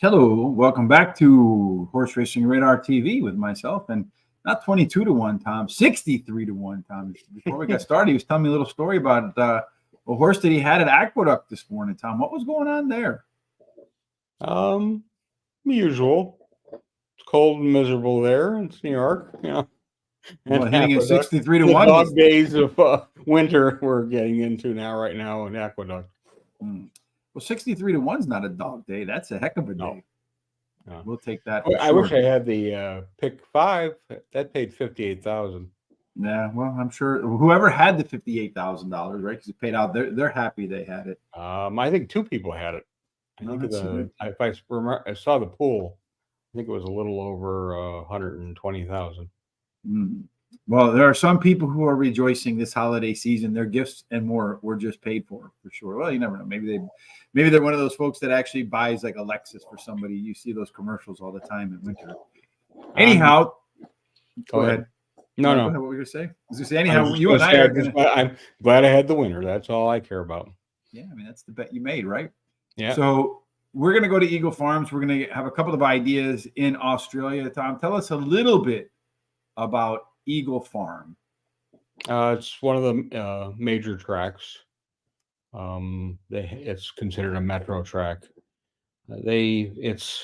Hello, welcome back to Horse Racing Radar TV with myself and not 22 to 1, Tom, 63 to 1, Tom. Before we got started, he was telling me a little story about a horse that he had at Aqueduct this morning, Tom. What was going on there? Usual. It's cold and miserable there. It's New York, Well, hitting at 63 to the 1. Dog days of winter we're getting into right now in Aqueduct. Well, 63 to 1 is not a dog day. That's a heck of a day. No. We'll take that. I wish I had the pick 5. That paid $58,000. Yeah, well, I'm sure whoever had the $58,000, right? Because it paid out. They're happy they had it. I think 2 people had it. I think if I remember, I saw the pool. I think it was a little over 120,000. Well, there are some people who are rejoicing this holiday season. Their gifts and more were just paid for sure. Well, you never know. Maybe they're one of those folks that actually buys like a Lexus for somebody. You see those commercials all the time in winter. Anyhow, go ahead. No. What were you gonna say? I was gonna say anyhow. You and I are gonna. I'm glad I had the winner. That's all I care about. Yeah, I mean that's the bet you made, right? Yeah. So we're gonna go to Eagle Farms. We're gonna have a couple of ideas in Australia. Tom, tell us a little bit about Eagle Farm. It's one of the major tracks. It's considered a metro track. It's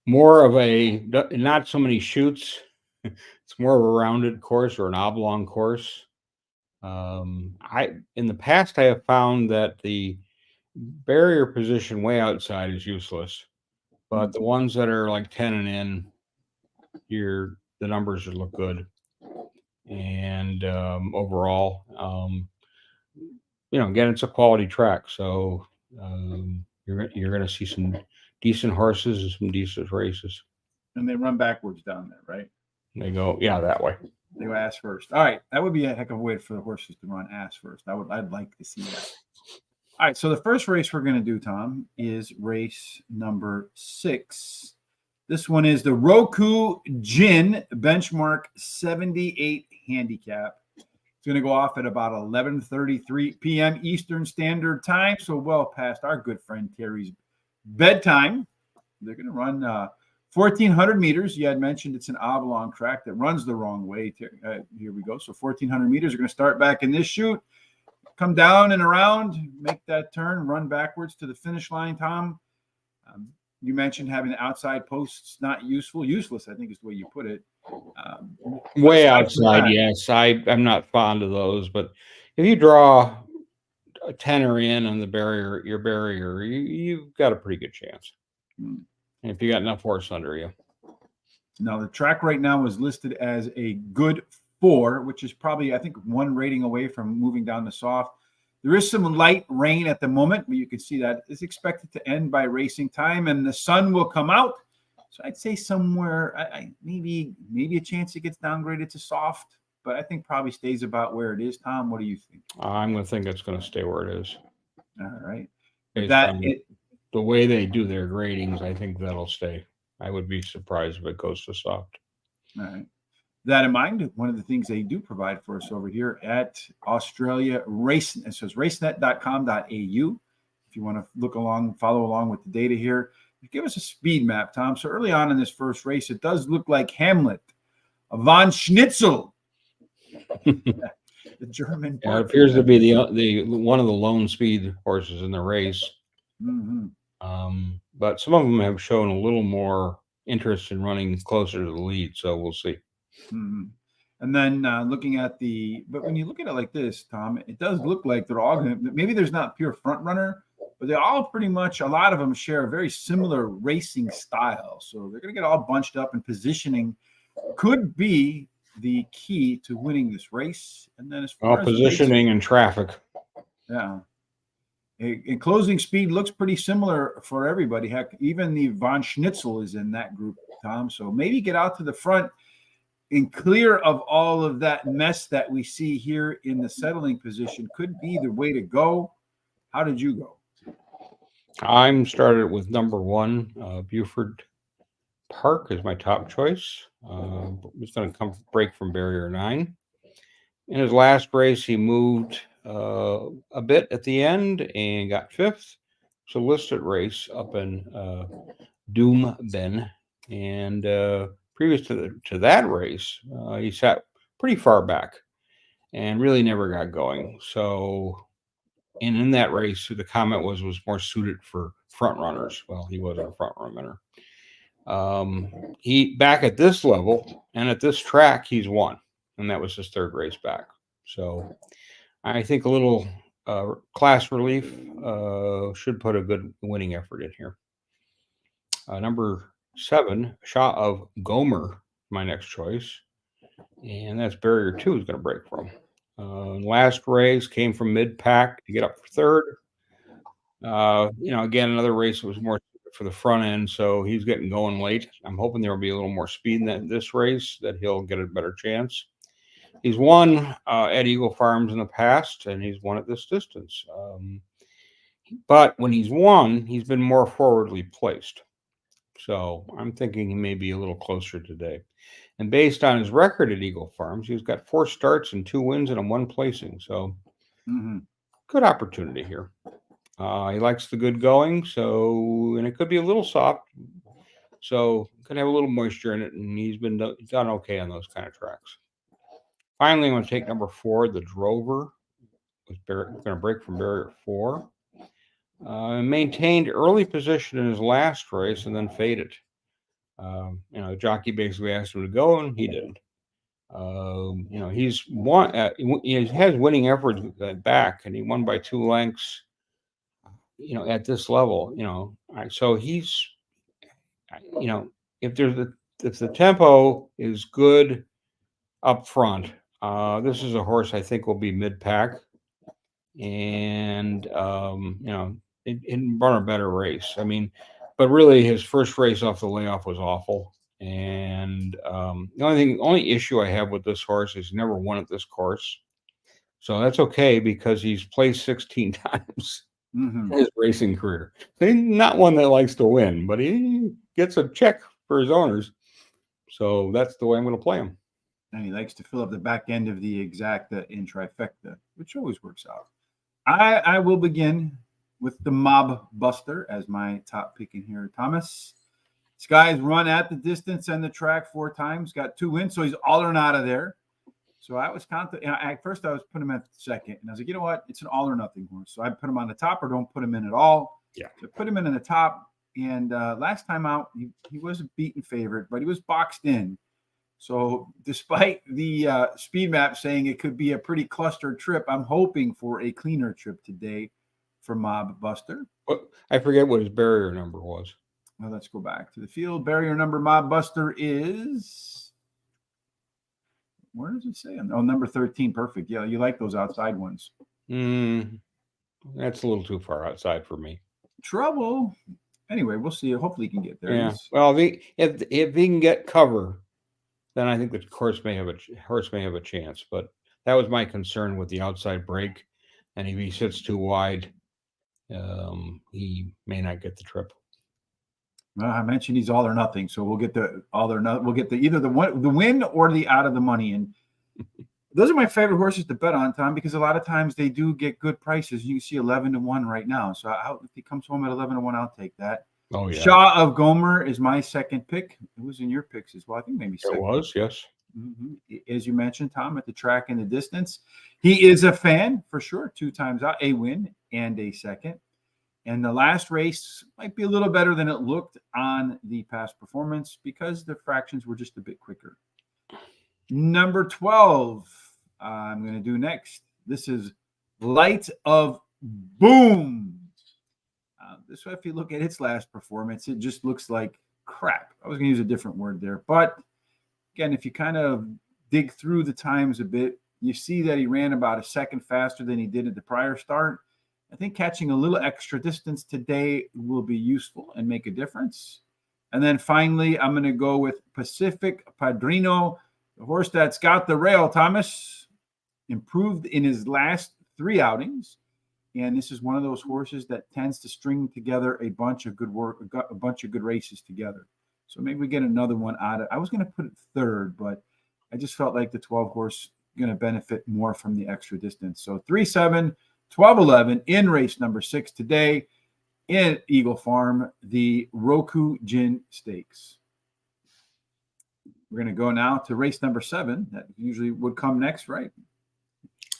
more of a not so many chutes. It's more of a rounded course or an oblong course. In the past I have found that the barrier position way outside is useless, but the ones that are like 10 and in, the numbers should look good. And overall, again, it's a quality track, so you're going to see some decent horses and some decent races. And they run backwards down there, right? They go, that way. They go ass first. All right, that would be a heck of a way for the horses to run ass first. I'd like to see that. All right, so the first race we're going to do, Tom, is race number 6. This one is the ROKU Gin Benchmark 78 Handicap. It's going to go off at about 11:33 p.m. Eastern Standard Time, so well past our good friend Terry's bedtime. They're going to run 1,400 meters. You had mentioned it's an oblong track that runs the wrong way. Here we go. So 1,400 meters are going to start back in this chute, come down and around, make that turn, run backwards to the finish line, Tom. You mentioned having the outside posts not useful. Useless, I think is the way you put it. Way outside, yes. I'm not fond of those, but if you draw a tenner in on the barrier, you've got a pretty good chance. If you got enough horse under you. Now, the track right now is listed as a good 4, which is probably, I think, 1 rating away from moving down to soft. There is some light rain at the moment, but you can see that it's expected to end by racing time, and the sun will come out. So I'd say somewhere, maybe a chance it gets downgraded to soft, but I think probably stays about where it is. Tom, what do you think? I'm going to think it's going to stay where it is. All right. The way they do their gradings, I think that'll stay. I would be surprised if it goes to soft. All right. That in mind, one of the things they do provide for us over here at Australia Racenet, it says racenet.com.au. If you want to follow along with the data here, give us a speed map, Tom. So early on in this first race, it does look like Hamlet, von Schnitzel, the German. Yeah, it appears to be the one of the lone speed horses in the race. But some of them have shown a little more interest in running closer to the lead, so we'll see. And then looking at but when you look at it like this, Tom, it does look like they're all going to, maybe there's not pure front runner, but they all pretty much, a lot of them share a very similar racing style. So they're going to get all bunched up, and positioning could be the key to winning this race. And then as far as positioning and traffic. Yeah. And closing speed looks pretty similar for everybody. Heck, even the von Schnitzel is in that group, Tom. So maybe get out to the front and clear of all of that mess that we see here in the settling position could be the way to go. How did you go? I'm started with number 1, Buford Park is my top choice. He's going to break from barrier 9. In his last race, he moved a bit at the end and got 5th. So listed race up in Doom Ben. And previous to that race, he sat pretty far back and really never got going. So, and in that race, the comment was more suited for front runners. Well, he wasn't a front runner. He back at this level and at this track, he's won, and that was his third race back. So, I think a little class relief should put a good winning effort in here. Number 7, Shah of Gomer, my next choice. And that's barrier 2 is going to break from. Last race came from mid-pack to get up for third. Again, another race that was more for the front end, so he's getting going late. I'm hoping there will be a little more speed in this race, that he'll get a better chance. He's won at Eagle Farms in the past, and he's won at this distance. But when he's won, he's been more forwardly placed. So I'm thinking he may be a little closer today. And based on his record at Eagle Farms, he's got 4 starts and 2 wins and a 1 placing. So good opportunity here. He likes the good going, and it could be a little soft. So could have a little moisture in it, and he's done okay on those kind of tracks. Finally, I'm going to take number 4, the Drover. Going to break from barrier 4. Maintained early position in his last race and then faded. The jockey basically asked him to go, and he didn't. He's won. He has winning efforts back, and he won by 2 lengths. At this level, so he's, if the tempo is good up front, this is a horse I think will be mid-pack, and it run a better race. But really his first race off the layoff was awful, and the only issue I have with this horse is he never won at this course, so that's okay because he's placed 16 times. His racing career. He's not one that likes to win, but he gets a check for his owners. So that's the way I'm going to play him. And he likes to fill up the back end of the exacta in trifecta, which always works out. I will begin with the Mob Buster as my top pick in here, Thomas. This guy's run at the distance and the track 4 times, got 2 wins, so he's all or nada there. So I was confident. At first, I was putting him at second, and I was like, you know what? It's an all or nothing horse. So I put him on the top or don't put him in at all. Yeah. So I put him in the top, and last time out, he was a beaten favorite, but he was boxed in. So despite the speed map saying it could be a pretty clustered trip, I'm hoping for a cleaner trip today for Mob Buster. I forget what his barrier number was. Well, let's go back to the field. Barrier number Mob Buster is... Where does it say? Oh, number 13. Perfect. Yeah, you like those outside ones. That's a little too far outside for me. Trouble. Anyway, we'll see. Hopefully he can get there. Yeah. Well, if he can get cover, then I think the horse may have a chance. But that was my concern with the outside break. And if he sits too wide, he may not get the trip. Well, I mentioned he's all or nothing, so we'll get the all or nothing. We'll get either the win or the out of the money, and those are my favorite horses to bet on, Tom, because a lot of times they do get good prices. You can see 11-1 right now, so if he comes home at 11-1, I'll take that. Oh yeah. Shah of Gomer is my second pick. It was in your picks as well. I think maybe second. It was, yes. As you mentioned, Tom, at the track in the distance, he is a fan for sure. 2 times out, a win and a second. And the last race might be a little better than it looked on the past performance because the fractions were just a bit quicker. Number 12, I'm going to do next. This is Light of Boom. This way, if you look at its last performance, it just looks like crap. I was going to use a different word there. But again, if you kind of dig through the times a bit, you see that he ran about a second faster than he did at the prior start. I think catching a little extra distance today will be useful and make a difference. And then finally, I'm going to go with Pacific Padrino, the horse that's got the rail, Thomas. Improved in his last 3 outings. And this is one of those horses that tends to string together a bunch of good work, a bunch of good races together. So maybe we get another one out of. I was going to put it third, but I just felt like the 12 horse going to benefit more from the extra distance. So 3-7, 12-11 in race number 6 today. in Eagle Farm, the ROKU Gin Stakes. We're going to go now to race number 7. That usually would come next, right?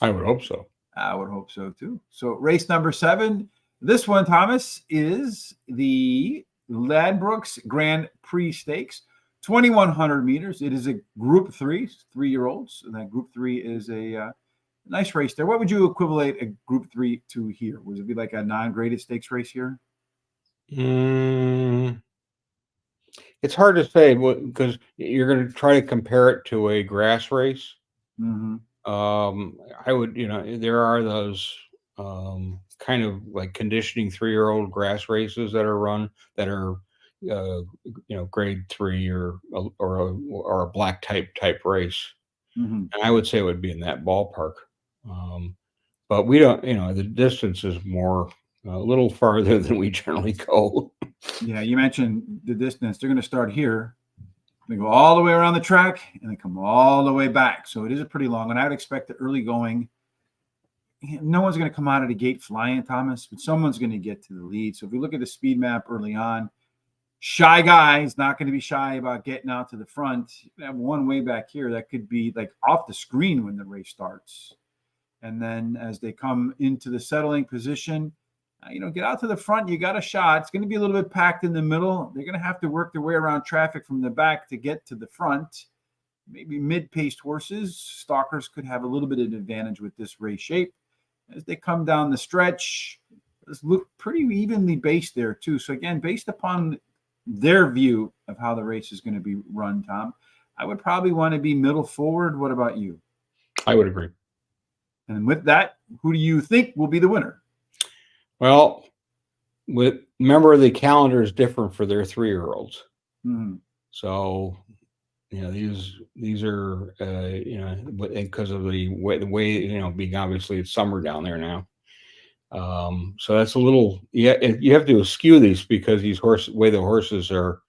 I would hope so. I would hope so too. So race number 7. This one, Thomas, is the LADBROKES Grand Prix Stakes, 2,100 meters. It is a Group 3, 3-year-olds. And that Group 3 is a nice race there. What would you equivalent a Group 3 to here? Would it be like a non-graded stakes race here? It's hard to say because you're going to try to compare it to a grass race. I would, there are those kind of like conditioning 3-year-old grass races that are run that are, grade 3 or a black type race. And I would say it would be in that ballpark. But we don't, the distance is more a little farther than we generally go. Yeah, you mentioned the distance. They're going to start here. They go all the way around the track and they come all the way back. So it is a pretty long one. I would expect the early going. No one's going to come out of the gate flying, Thomas, but someone's going to get to the lead. So if you look at the speed map early on, Shy Guy is not going to be shy about getting out to the front. You have one way back here that could be like off the screen when the race starts. And then as they come into the settling position, get out to the front. You got a shot. It's going to be a little bit packed in the middle. They're going to have to work their way around traffic from the back to get to the front. Maybe mid-paced horses. Stalkers could have a little bit of an advantage with this race shape. As they come down the stretch, this look pretty evenly based there too. So again, based upon their view of how the race is going to be run, Tom, I would probably want to be middle forward. What about you? I would agree. And with that, who do you think will be the winner? Well, remember the calendar is different for their 3-year-olds. So, these are, because of the way, being obviously it's summer down there now. So that's a little, you have to eschew these because these way the horses are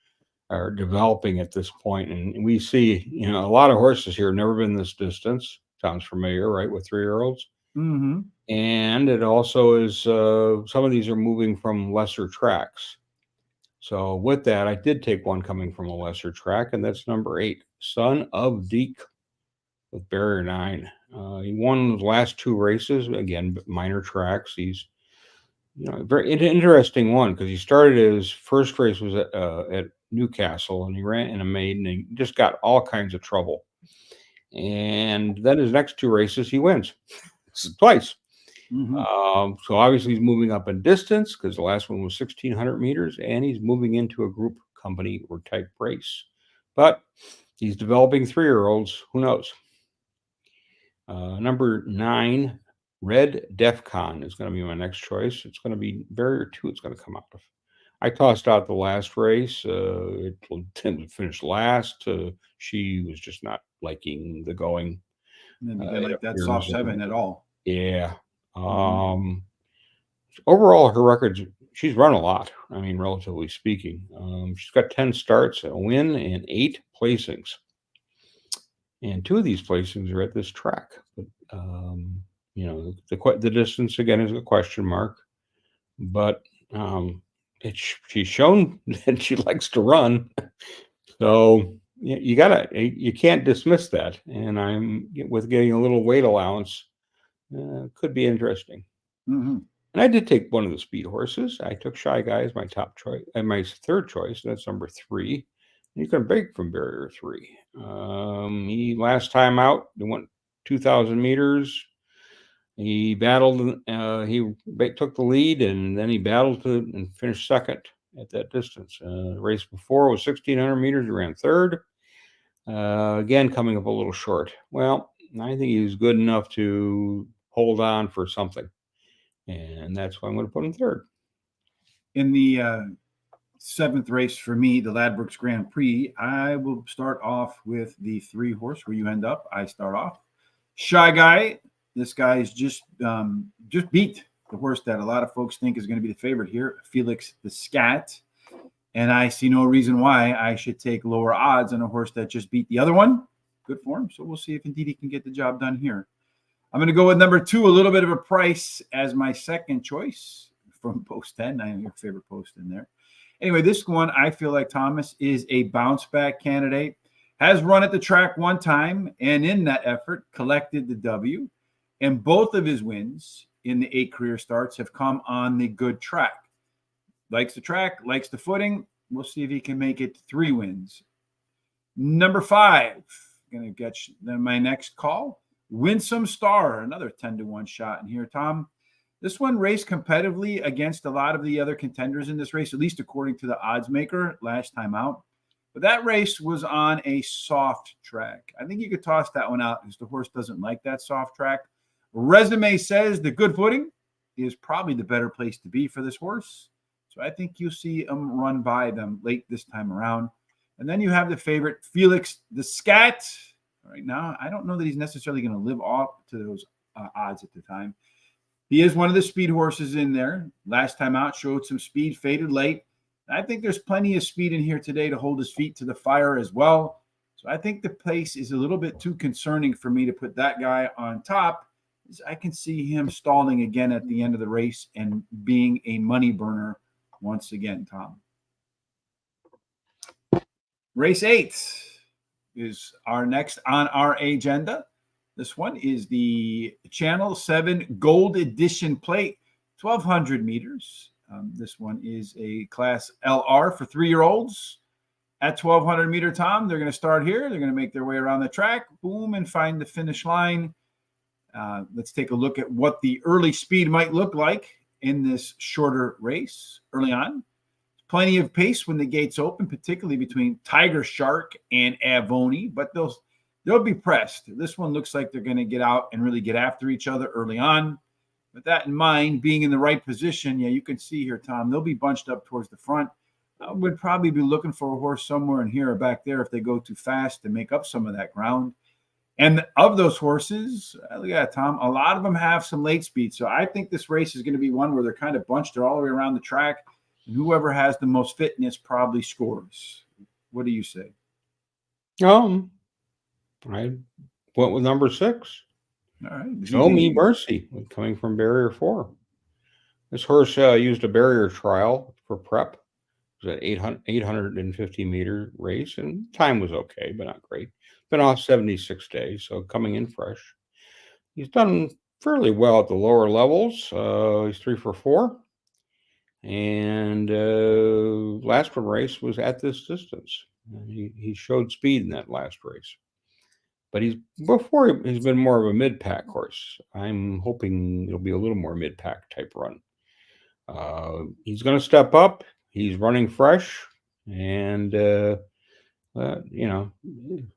developing at this point. And we see, a lot of horses here have never been this distance. Sounds familiar, right? With 3-year-olds. And it also is, some of these are moving from lesser tracks. So with that, I did take one coming from a lesser track, and that's number 8, Son of Deke with Barrier 9. He won the last 2 races, again, minor tracks. He's, very interesting one because he started his first race was at Newcastle, and he ran in a maiden and he just got all kinds of trouble. And then his next 2 races, he wins twice. So obviously he's moving up in distance because the last one was 1,600 meters, and he's moving into a group company or type race. But he's developing 3-year-olds. Who knows? Number 9, Red Defcon is going to be my next choice. It's going to be Barrier 2. It's going to come out of. I tossed out the last race. It tended to finish last. She was just not liking the going. Like that soft 7 at all. Yeah. Overall, her records, she's run a lot. I mean, relatively speaking, she's got 10 starts, a win, and 8 placings. And 2 of these placings are at this track. But, the distance again is a question mark. But she's shown that she likes to run. So you can't dismiss that. And I'm with getting a little weight allowance. Could be interesting. And I did take one of the speed horses. I took Shy Guy as my top choice and my 3rd choice. That's number 3. And he's going to break from Barrier 3. He last time out, he went 2,000 meters. He battled. He took the lead, and then he battled and finished 2nd at that distance. The race before was 1,600 meters. He ran 3rd. Again, coming up a little short. Well, I think he was good enough to hold on for something. And that's why I'm going to put him 3rd. In the 7th race for me, the LADBROKES Grand Prix, I will start off with the 3 horse where you end up. I start off. Shy Guy. This guy's just beat the horse that a lot of folks think is going to be the favorite here, Felix the Scat. And I see no reason why I should take lower odds on a horse that just beat the other one. Good form. So we'll see if indeed he can get the job done here. I'm going to go with number 2, a little bit of a price as my 2nd choice. from post 10. I know your favorite post in there. Anyway, this one, I feel like Thomas is a bounce back candidate. Has run at the track one time, and in that effort, collected the W. And both of his wins in the 8 career starts have come on the good track. Likes the track, likes the footing. We'll see if he can make it 3 wins. Number 5, going to get my next call. Winsome Star, another 10-1 shot in here, Tom. This one raced competitively against a lot of the other contenders in this race, at least according to the odds maker last time out. But that race was on a soft track. I think you could toss that one out because the horse doesn't like that soft track. Resume says the good footing is probably the better place to be for this horse. So I think you'll see him run by them late this time around. And then you have the favorite, Felix the Scat. Right now, I don't know that he's necessarily going to live up to those odds at the time. He is one of the speed horses in there. Last time out, showed some speed, faded late. I think there's plenty of speed in here today to hold his feet to the fire as well. So I think the pace is a little bit too concerning for me to put that guy on top. I can see him stalling again at the end of the race and being a money burner once again, Tom. Race 8 is our next on our agenda. This one is the Channel 7 Gold Edition Plate, 1,200 meters. This one is a class LR for 3-year-olds. At 1,200 meter, Tom, they're going to start here. They're going to make their way around the track, boom, and find the finish line. Let's take a look at what the early speed might look like in this shorter race early on. Plenty of pace when the gates open, particularly between Tiger Shark and Avoni, but they'll be pressed. This one looks like they're going to get out and really get after each other early on. With that in mind, being in the right position, yeah, you can see here, Tom, they'll be bunched up towards the front. I would probably be looking for a horse somewhere in here or back there if they go too fast to make up some of that ground. And of those horses, look at that, Tom, a lot of them have some late speed. So I think this race is going to be one where they're kind of bunched all the way around the track. And whoever has the most fitness probably scores. What do you say? I went with number 6. All right. Show Me Mercy, coming from barrier 4. This horse used a barrier trial for prep. It was an 850 meter race, and time was okay, but not great. Been off 76 days, so coming in fresh. He's done fairly well at the lower levels. He's 3 for 4. And last one race was at this distance. He showed speed in that last race. But he's been more of a mid-pack horse. I'm hoping it'll be a little more mid-pack type run. He's going to step up. He's running fresh, and I don't think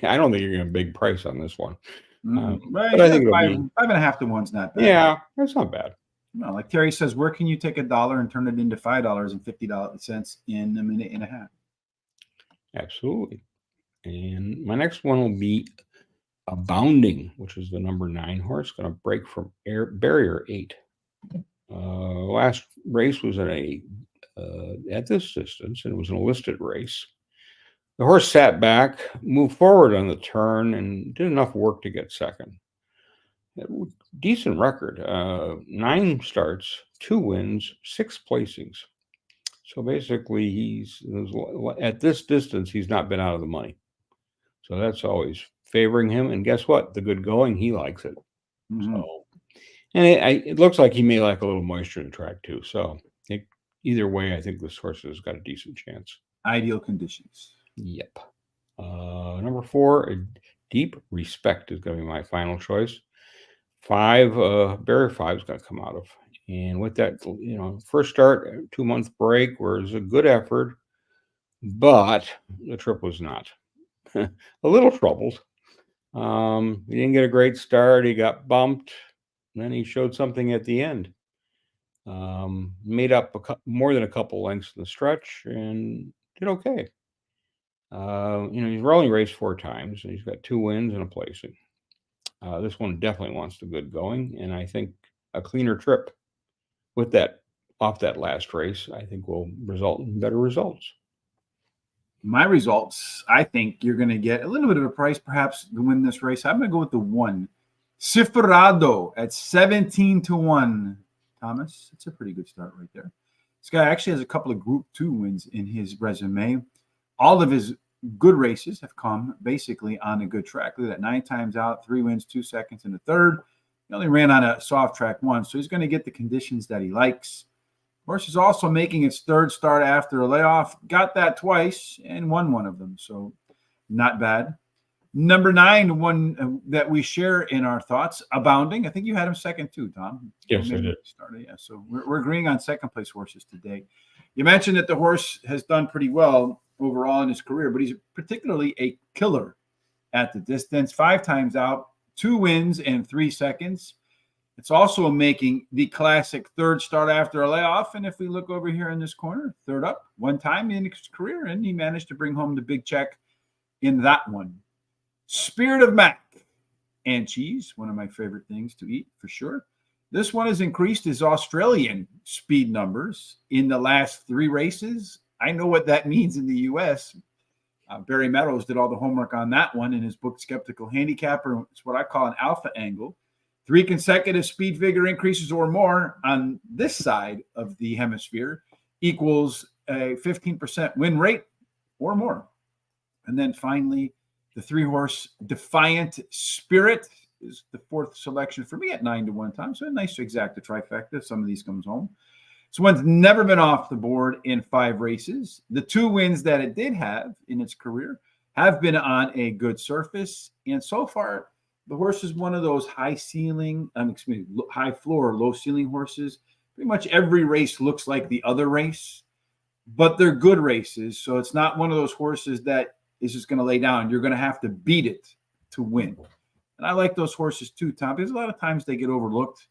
you're going to a big price on this one. But I think 5.5 to 1's not bad. Yeah, that's not bad. No, like Terry says, where can you take $1 and turn it into $5.50 in a minute and a half? Absolutely. And my next one will be Abounding, which is the number 9 horse, going to break from barrier 8. Last race was at this distance, and it was an listed race. The horse sat back, moved forward on the turn, and did enough work to get second. Decent record. 9 starts, 2 wins, 6 placings. So basically, at this distance, he's not been out of the money. So that's always favoring him. And guess what? The good going, he likes it. Mm-hmm. So, and it looks like he may like a little moisture in the track too. So either way, I think this horse has got a decent chance. Ideal conditions. Yep. Number 4, Deep Respect is going to be my final choice. 5, barrier 5 is going to come out of. And with that, first start, 2-month break was a good effort, but the trip was not. A little troubled. He didn't get a great start. He got bumped. Then he showed something at the end. Made up more than a couple lengths in the stretch and did okay. He's only raced 4 times, and he's got 2 wins and a placing. This one definitely wants the good going, and I think a cleaner trip with that off that last race, I think will result in better results. My results, I think you're going to get a little bit of a price perhaps to win this race. I'm going to go with the 1. Cifrado at 17 to 1. Thomas. It's a pretty good start right there. This guy actually has a couple of Group 2 wins in his resume. All of his good races have come basically on a good track. Look at that, 9 times out, 3 wins, 2 seconds, and a third. He only ran on a soft track once, so he's going to get the conditions that he likes. Horse is also making its 3rd start after a layoff. Got that twice and won one of them, so not bad. Number 9, one that we share in our thoughts, Abounding. I think you had him second too, Tom. Yes, I did. Yeah, so we're agreeing on second place horses today. You mentioned that the horse has done pretty well overall in his career, but he's particularly a killer at the distance. 5 times out, 2 wins and 3 seconds. It's also making the classic 3rd start after a layoff. And if we look over here in this corner, 3rd up 1 time in his career, and he managed to bring home the big check in that one. Spirit of Mac and cheese, one of my favorite things to eat for sure. This one has increased his Australian speed numbers in the last 3 races. I know what that means in the U.S. Barry Meadows did all the homework on that one in his book, Skeptical Handicapper. It's what I call an alpha angle. 3 consecutive speed figure increases or more on this side of the hemisphere equals a 15% win rate or more. And then finally, the 3-horse Defiant Spirit is the 4th selection for me at 9 to 1 time. So a nice exacta trifecta. Some of these comes home. This one's never been off the board in 5 races. The 2 wins that it did have in its career have been on a good surface. And so far, the horse is one of those high floor, low ceiling horses. Pretty much every race looks like the other race, but they're good races. So it's not one of those horses that is just going to lay down. You're going to have to beat it to win. And I like those horses too, Tom, because a lot of times they get overlooked.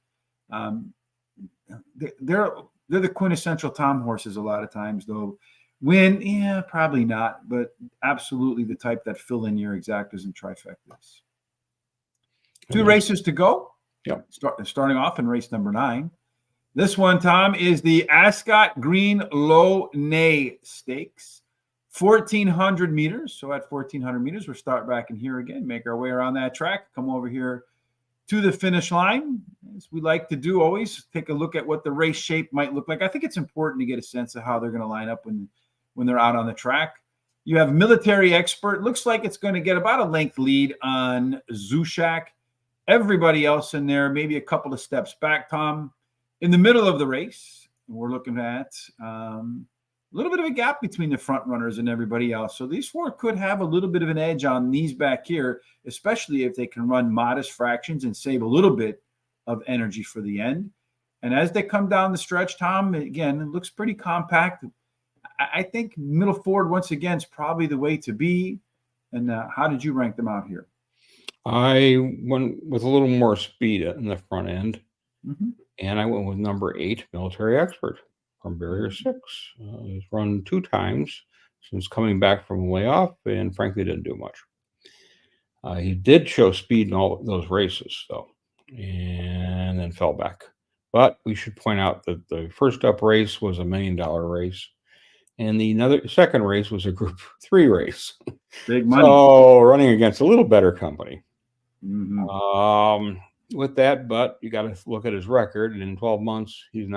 They're the quintessential Tom horses a lot of times, though. Win, yeah, probably not, but absolutely the type that fill in your exactas and trifectas. 2 races to go. Yep. Starting off in race number 9. This one, Tom, is the ASCOT Green Low NEAGH Stakes. 1,400 meters. So at 1,400 meters, we'll start back in here again, make our way around that track, come over here to the finish line. As we like to do always, take a look at what the race shape might look like. I think it's important to get a sense of how they're going to line up when they're out on the track. You have Military Expert. Looks like it's going to get about a length lead on Zushak. Everybody else in there, maybe a couple of steps back, Tom. In the middle of the race, we're looking at a little bit of a gap between the front runners and everybody else. So these 4 could have a little bit of an edge on these back here, especially if they can run modest fractions and save a little bit of energy for the end. And as they come down the stretch, Tom, again, it looks pretty compact. I think middle forward, once again, is probably the way to be. And how did you rank them out here? I went with a little more speed in the front end, and I went with number 8, Military Expert from barrier 6. He's run 2 times since coming back from a layoff, and frankly didn't do much. He did show speed in all those races, though, and then fell back. But we should point out that the first up race was a $1 million race, and the second race was a Group 3 race. Big money. So running against a little better company. Mm-hmm. With that, but you got to look at his record. And in 12 months, he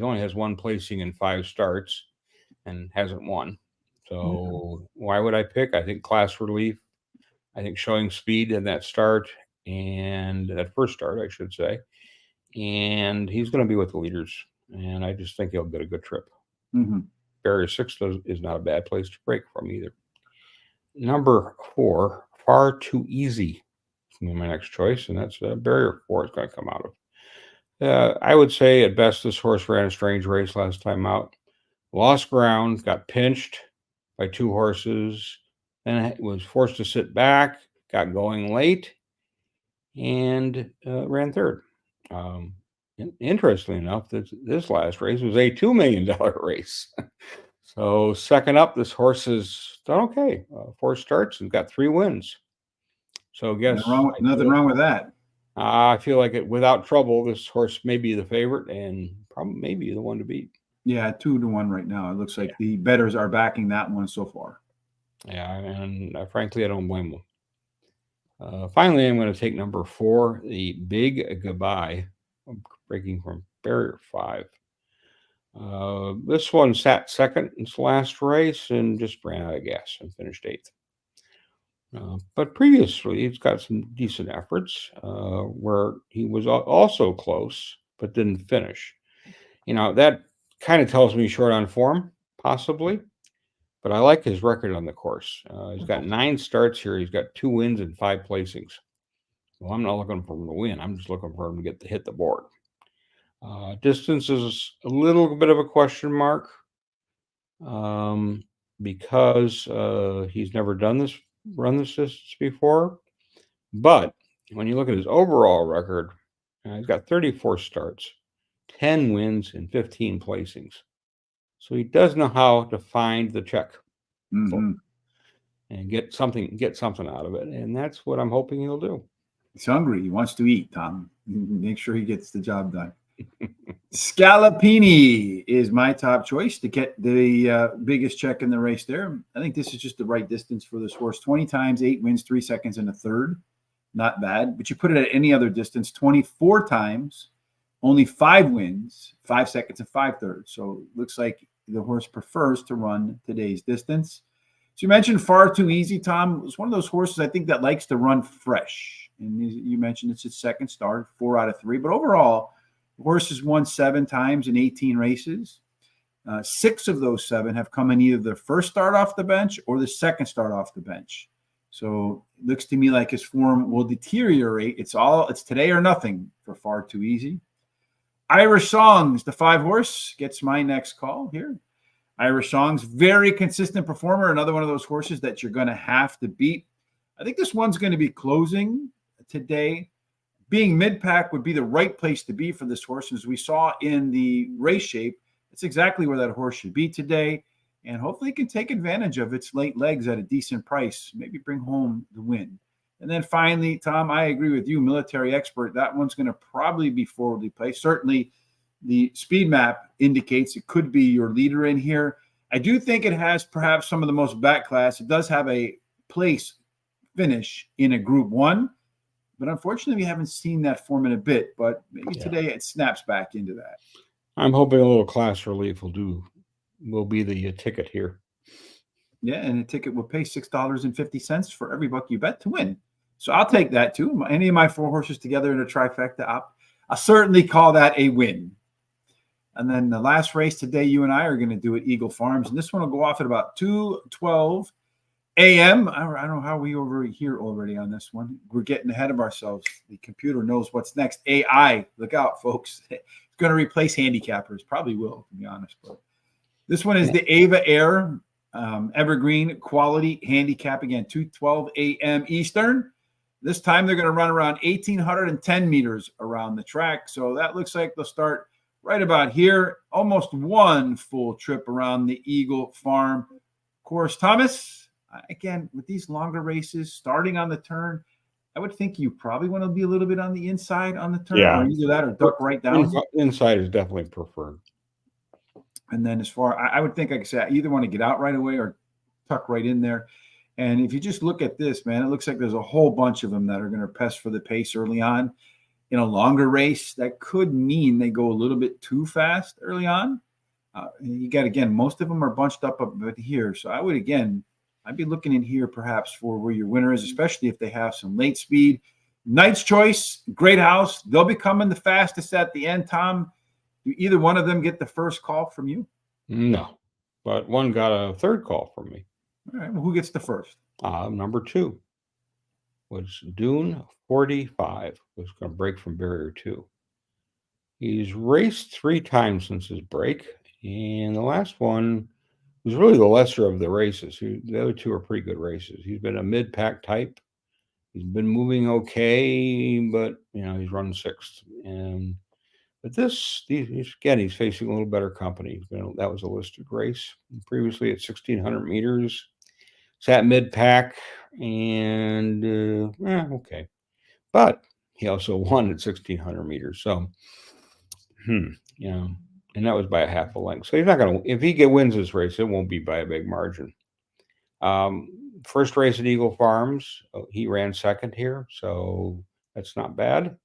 only has 1 placing in 5 starts and hasn't won. So why would I pick? I think class relief. I think showing speed in that start and that first start, I should say. And he's going to be with the leaders. And I just think he'll get a good trip. Barrier 6 is not a bad place to break from either. Number 4, Far Too Easy. My next choice, and that's barrier 4 is going to come out of. I would say at best this horse ran a strange race last time out. Lost ground, got pinched by 2 horses, then was forced to sit back, got going late, and ran 3rd. Interestingly enough, this last race was a $2 million race. So second up, this horse has done okay. 4 starts and got 3 wins. So I guess nothing wrong with that. I feel like without trouble, this horse may be the favorite and probably maybe the one to beat. Yeah, 2 to 1 right now. It looks like the bettors are backing that one so far. Yeah, and frankly, I don't blame them. Finally, I'm going to take number 4, the Big Goodbye. I'm breaking from barrier 5. This one sat second in its last race and just ran out of gas and finished 8th. But previously, he's got some decent efforts where he was also close but didn't finish. That kind of tells me short on form, possibly. But I like his record on the course. He's got 9 starts here. He's got 2 wins and 5 placings. Well, I'm not looking for him to win. I'm just looking for him to hit the board. Distance is a little bit of a question mark because he's never run this distance before. But when you look at his overall record, he's got 34 starts, 10 wins, and 15 placings. So he does know how to find the check and get something out of it. And that's what I'm hoping he'll do. He's hungry. He wants to eat, Tom. Make sure he gets the job done. Scalapini is my top choice to get the biggest check in the race there. I think this is just the right distance for this horse. 20 times, 8 wins, 3 seconds, and a third. Not bad. But you put it at any other distance, 24 times, only 5 wins, 5 seconds, and 5 thirds. So it looks like the horse prefers to run today's distance. So you mentioned Far Too Easy, Tom. It's one of those horses I think that likes to run fresh. And you mentioned it's its second start, 4 out of 3. But overall, the horse has won 7 times in 18 races. 6 of those 7 have come in either the first start off the bench or the second start off the bench. So it looks to me like his form will deteriorate. It's today or nothing for Far Too Easy. Irish Songs, the 5 horse, gets my next call here. Irish Songs, very consistent performer. Another one of those horses that you're going to have to beat. I think this one's going to be closing today. Being mid-pack would be the right place to be for this horse. As we saw in the race shape, it's exactly where that horse should be today. And hopefully it can take advantage of its late legs at a decent price, maybe bring home the win. And then finally, Tom, I agree with you, Military Expert. That one's going to probably be forwardly placed. Certainly, the speed map indicates it could be your leader in here. I do think it has perhaps some of the most back class. It does have a place finish in a Group 1. But unfortunately, we haven't seen that form in a bit. But maybe today it snaps back into that. I'm hoping a little class relief will be the ticket here. Yeah, and a ticket will pay $6.50 for every buck you bet to win. So I'll take that too. Any of my 4 horses together in a trifecta, I'll certainly call that a win. And then the last race today, you and I are going to do at Eagle Farms. And this one will go off at about 2:12 a.m. I don't know how we over here already on this one. We're getting ahead of ourselves. The computer knows what's next. AI, look out, folks. It's going to replace handicappers. Probably will, to be honest. But this one is the Ava Air Evergreen Quality Handicap. Again, 2:12 a.m. Eastern. This time they're going to run around 1,810 meters around the track. So that looks like they'll start right about here. Almost 1 full trip around the Eagle Farm course. Thomas, again, with these longer races, starting on the turn, I would think you probably want to be a little bit on the inside on the turn. Yeah. Or either that or duck right down. Inside is definitely preferred. And then as far, I would think, like I said, I either want to get out right away or tuck right in there. And if you just look at this, man, it looks like there's a whole bunch of them that are going to pest for the pace early on. In a longer race, that could mean they go a little bit too fast early on. You got, again, most of them are bunched up here. So I'd be looking in here perhaps for where your winner is, especially if they have some late speed. Knight's Choice, Great House. They'll be coming the fastest at the end, Tom. Do either one of them get the first call from you? No, but one got a third call from me. All right. Well, who gets the first? Number 2 was Dune 45, was going to break from barrier 2. He's raced 3 times since his break, and the last one was really the lesser of the races. The other 2 are pretty good races. He's been a mid-pack type. He's been moving okay, but he's run 6th. But he's facing a little better company. That was a listed race previously at 1,600 meters. Sat mid-pack and okay. But he also won at 1,600 meters. So, and that was by a half a length. So he's not going to, if he wins this race, it won't be by a big margin. First race at Eagle Farms, he ran 2nd here. So that's not bad.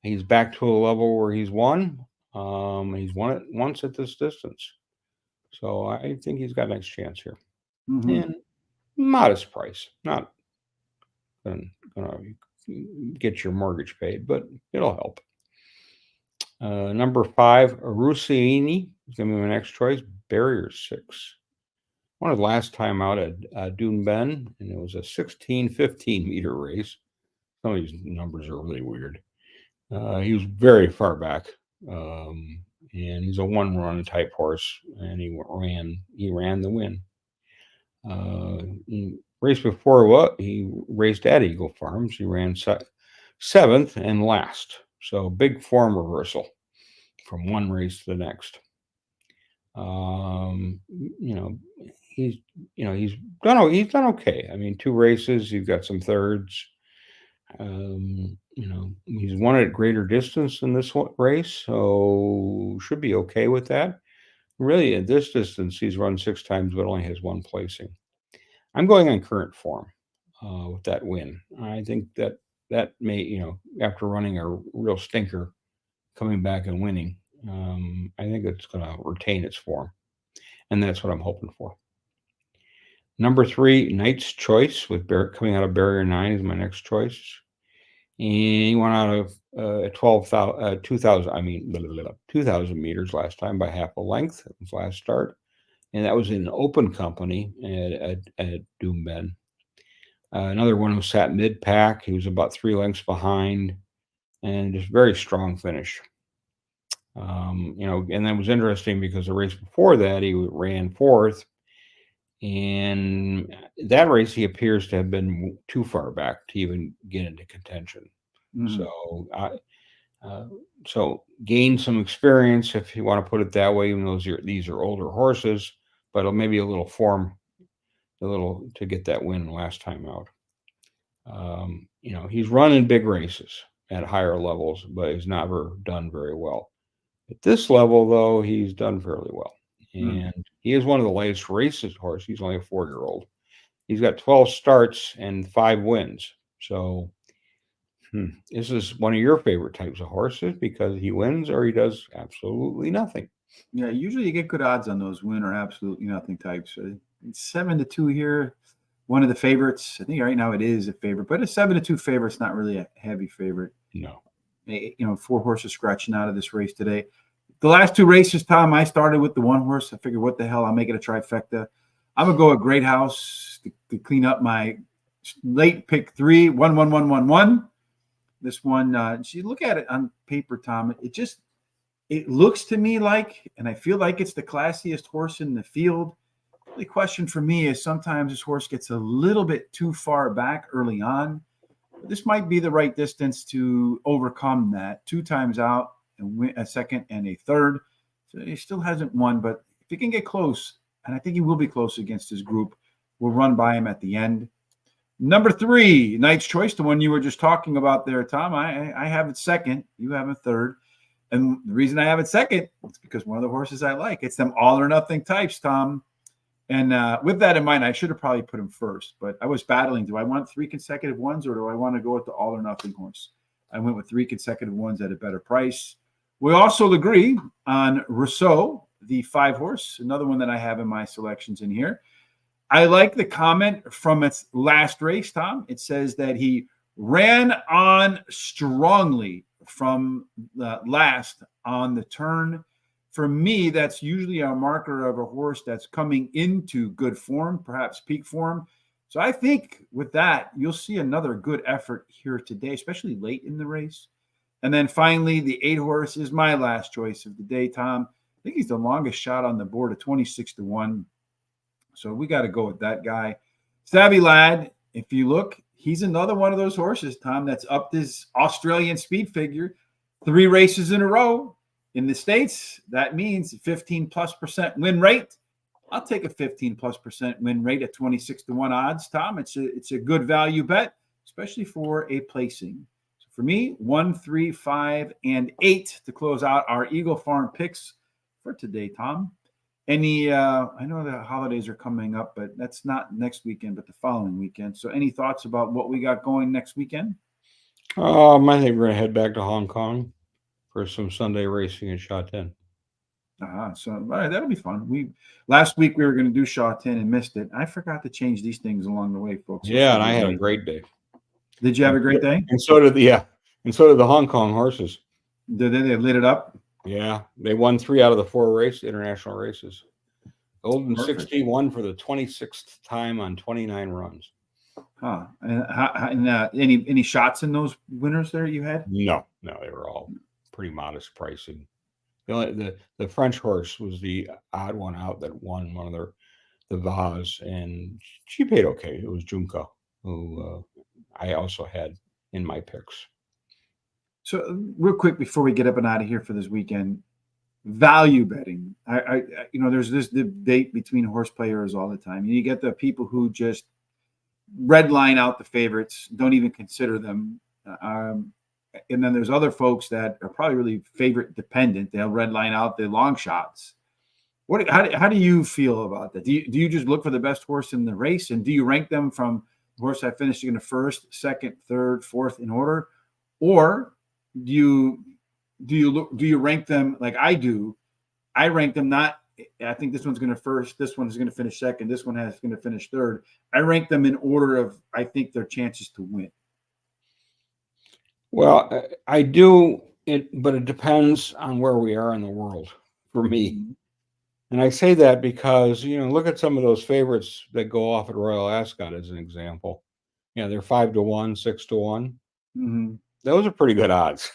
He's back to a level where he's won. He's won it once at this distance. So I think he's got a nice chance here. Mm-hmm. And modest price. Not going to get your mortgage paid, but it'll help. Number 5, Rossini is going to be my next choice. Barrier 6. Wanted last time out at Dune Bend, and it was a 16-15 meter race. Some of these numbers are really weird. He was very far back, and he's a one-run type horse, and he ran the win. Race before he raced at Eagle Farms. He ran 7th and last, so big form reversal from one race to the next. He's done okay. I mean, 2 races, you've got some thirds. He's won at greater distance in this race, so should be okay with that. Really, at this distance, he's run 6 times, but only has 1 placing. I'm going on current form with that win. I think that may, after running a real stinker, coming back and winning, I think it's going to retain its form, and that's what I'm hoping for. Number 3, Knight's Choice with coming out of Barrier 9 is my next choice. And he went out of 2,000 meters last time by half a length. It was last start. And that was in open company at Dune Bend. Another one who sat mid-pack. He was about 3 lengths behind, and just very strong finish. And that was interesting because the race before that, he ran 4th. And that race, he appears to have been too far back to even get into contention. Mm-hmm. So gain some experience, if you want to put it that way, even though these are older horses, but maybe a little form, to get that win last time out. He's run in big races at higher levels, but he's never done very well. At this level, though, he's done fairly well. And he is one of the latest races horse. He's only a 4-year-old. He's got 12 starts and 5 wins. So this is one of your favorite types of horses because he wins or he does absolutely nothing. Yeah, usually you get good odds on those win or absolutely nothing types. It's 7-2 here. One of the favorites. I think right now it is a favorite, but a 7-2 favorite's not really a heavy favorite. No. 4 horses scratching out of this race today. The last 2 races, Tom, I started with the 1 horse. I figured, what the hell, I'll make it a trifecta. I'm going to go with Great House to clean up my late pick 3, 1, 1, 1, 1, 1. This one, you look at it on paper, Tom, it looks to me like, and I feel like it's the classiest horse in the field. The question for me is sometimes this horse gets a little bit too far back early on. This might be the right distance to overcome that. 2 times out and win a 2nd and a 3rd. So he still hasn't won, but if he can get close, and I think he will be close against his group, we'll run by him at the end. Number 3, Knight's Choice, the one you were just talking about there, Tom. I have it 2nd. You have it 3rd. And the reason I have it 2nd is because one of the horses I like. It's them all or nothing types, Tom. And with that in mind, I should have probably put him first, but I was battling. Do I want 3 consecutive ones or do I want to go with the all or nothing horse? I went with 3 consecutive ones at a better price. We also agree on Rousseau, the 5 horse, another one that I have in my selections in here. I like the comment from its last race, Tom. It says that he ran on strongly from the last on the turn. For me, that's usually a marker of a horse that's coming into good form, perhaps peak form. So I think with that, you'll see another good effort here today, especially late in the race. And then finally, the 8 horse is my last choice of the day, Tom. I think he's the longest shot on the board at 26-1. So we got to go with that guy. Savvy Lad, if you look, he's another one of those horses, Tom, that's up this Australian speed figure 3 races in a row. In the States, that means 15+% win rate. I'll take a 15+% win rate at 26-1 odds, Tom. It's a good value bet, especially for a placing. So for me, 1, 3, 5, and 8 to close out our Eagle Farm picks for today, Tom. I know the holidays are coming up, but that's not next weekend, but the following weekend. So any thoughts about what we got going next weekend? I think we're going to head back to Hong Kong for some Sunday racing in Shaw 10. So all right, that'll be fun. Last week we were going to do Shaw 10 and missed it. I forgot to change these things along the way, folks. Yeah, and I had a great day. Did you have a great day? And so did the Hong Kong horses. Did they lit it up? Yeah, they won 3 out of the 4 international races. Golden Perfect. 61 for the 26th time on 29 runs. Huh? And any shots in those winners there you had? No, they were all pretty modest pricing. The French horse was the odd one out that won one of the VAs, and she paid okay. It was Junka, who I also had in my picks. So real quick before we get up and out of here for this weekend, value betting. There's this debate between horse players all the time. You get the people who just red line out the favorites, don't even consider them. And then there's other folks that are probably really favorite dependent. They'll red line out the long shots. How do you feel about that? Do you just look for the best horse in the race, and do you rank them from the horse that finished in the first, second, third, fourth in order, or do you rank them like I do? I rank them not. I think this one's going to first. This one is going to finish second. This one is going to finish third. I rank them in order of I think their chances to win. Well, I do but it depends on where we are in the world for me. Mm-hmm. And I say that because, look at some of those favorites that go off at Royal Ascot as an example. Yeah, they're 5-1, 6-1. Mm-hmm. Those are pretty good odds.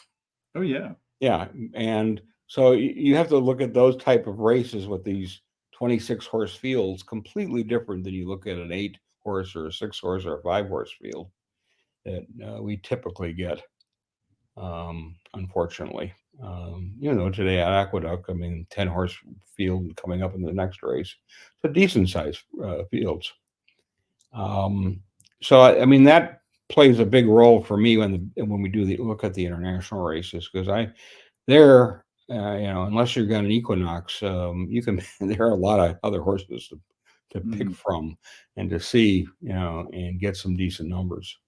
Oh, yeah. Yeah. And so you have to look at those type of races with these 26 horse fields completely different than you look at an 8 horse or a 6 horse or a 5 horse field that we typically get. Unfortunately, today at Aqueduct, 10 horse field coming up in the next race, so decent sized fields. So that plays a big role for me when we do look at the international races, because unless you've got an Equinox, there are a lot of other horses to pick from and to see, and get some decent numbers.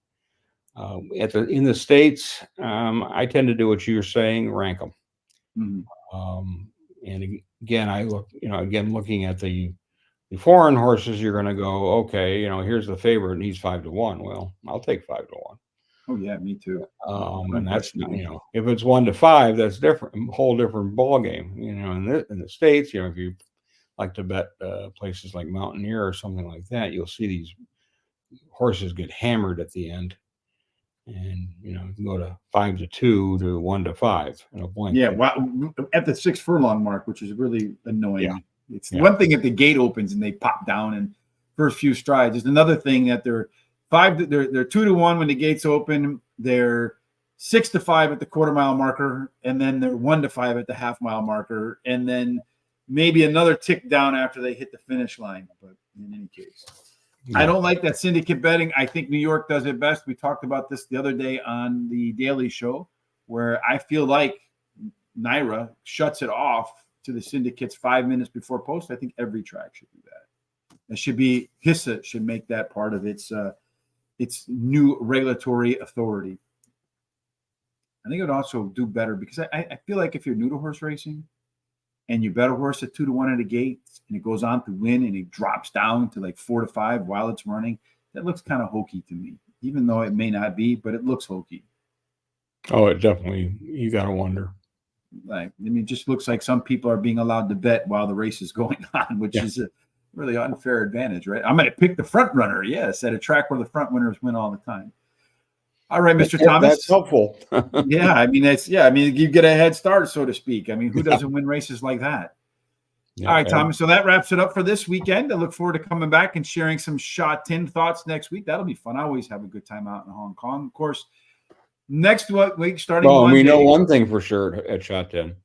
In the States, I tend to do what you're saying, rank them. Mm-hmm. And again, I look, looking at the foreign horses, you're going to go, okay, here's the favorite and he's 5-1. Well, I'll take 5-1. Oh yeah, me too. And that's not, if it's 1-5, that's different, whole different ball game. In the States, if you like to bet places like Mountaineer or something like that, you'll see these horses get hammered at the end. And you can go to 5-2 to 1-5 in a blank. Yeah, well, at the 6 furlong mark, which is really annoying. Yeah. It's one thing if the gate opens and they pop down in first few strides. It's another thing that they're 2-1 when the gates open. They're 6-5 at the quarter-mile marker, and then they're 1-5 at the half-mile marker, and then maybe another tick down after they hit the finish line. But in any case. Yeah. I don't like that syndicate betting. I think New York does it best. We talked about this the other day on the Daily Show, where I feel like NYRA shuts it off to the syndicates 5 minutes before post. I think every track should do that. It should be HISA should make that part of its new regulatory authority. I think it would also do better because I feel like if you're new to horse racing, and you bet a horse at 2-1 at a gate, and it goes on to win, and it drops down to like 4-5 while it's running, that looks kind of hokey to me, even though it may not be, but it looks hokey. Oh, it definitely, you got to wonder. It just looks like some people are being allowed to bet while the race is going on, which is a really unfair advantage, right? I'm going to pick the front runner, yes, at a track where the front winners win all the time. All right, Mr. Thomas. That's helpful. Yeah, you get a head start, so to speak. Who doesn't win races like that? Yeah, all right, Thomas. So that wraps it up for this weekend. I look forward to coming back and sharing some Shaw 10 thoughts next week. That'll be fun. I always have a good time out in Hong Kong. Of course, next week starting Monday. We know one thing for sure at Shaw 10.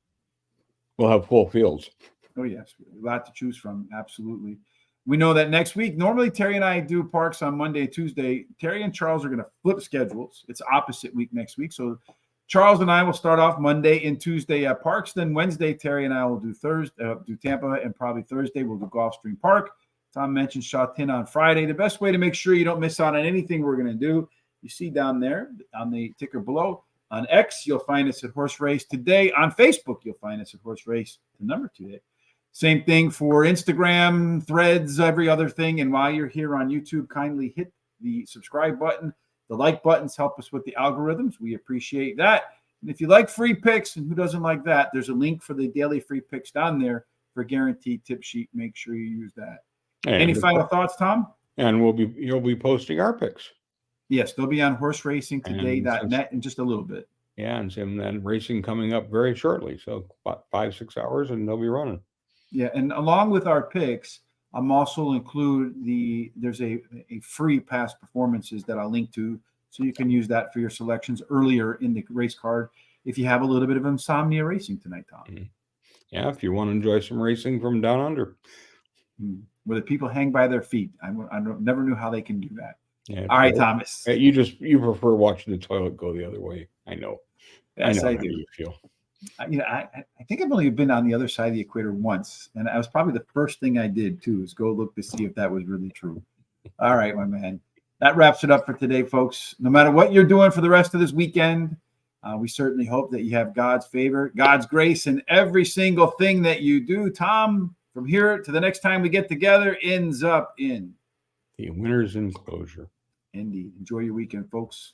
We'll have full fields. Oh, yes. A lot to choose from. Absolutely. We know that next week, normally Terry and I do Parks on Monday, Tuesday. Terry and Charles are going to flip schedules. It's opposite week next week. So Charles and I will start off Monday and Tuesday at Parks. Then Wednesday, Terry and I will do Tampa, and probably Thursday we'll do Gulfstream Park. Tom mentioned Shaw 10 on Friday. The best way to make sure you don't miss out on anything we're going to do, you see down there on the ticker below, On X, you'll find us at Horse Race Today. On Facebook, you'll find us at Horse Race, the number today. Same thing for Instagram, Threads, every other thing. And while you're here on YouTube, kindly hit the subscribe button. The like buttons help us with the algorithms. We appreciate that. And if you like free picks, and who doesn't like that, there's a link for the daily free picks down there for guaranteed tip sheet. Make sure you use that. And any final thoughts, Tom? And you'll be posting our picks. Yes, they'll be on horseracingtoday.net in just a little bit. Yeah, and then racing coming up very shortly. So about 5-6 hours, and they'll be running. Yeah, and along with our picks, I'm also include there's a free past performances that I'll link to, so you can use that for your selections earlier in the race card if you have a little bit of insomnia racing tonight, Tom. Mm-hmm. Yeah, if you want to enjoy some racing from down under. Where the people hang by their feet. I never knew how they can do that. Yeah, all right, Thomas. You prefer watching the toilet go the other way. I know. Yes, I do. You feel. I think I've only been on the other side of the equator once, and that was probably the first thing I did too, is go look to see if that was really true. All right, my man. That wraps it up for today, folks. No matter what you're doing for the rest of this weekend, we certainly hope that you have God's favor, God's grace in every single thing that you do. Tom, from here to the next time we get together, ends up in the winner's enclosure. Indeed. Enjoy your weekend, folks.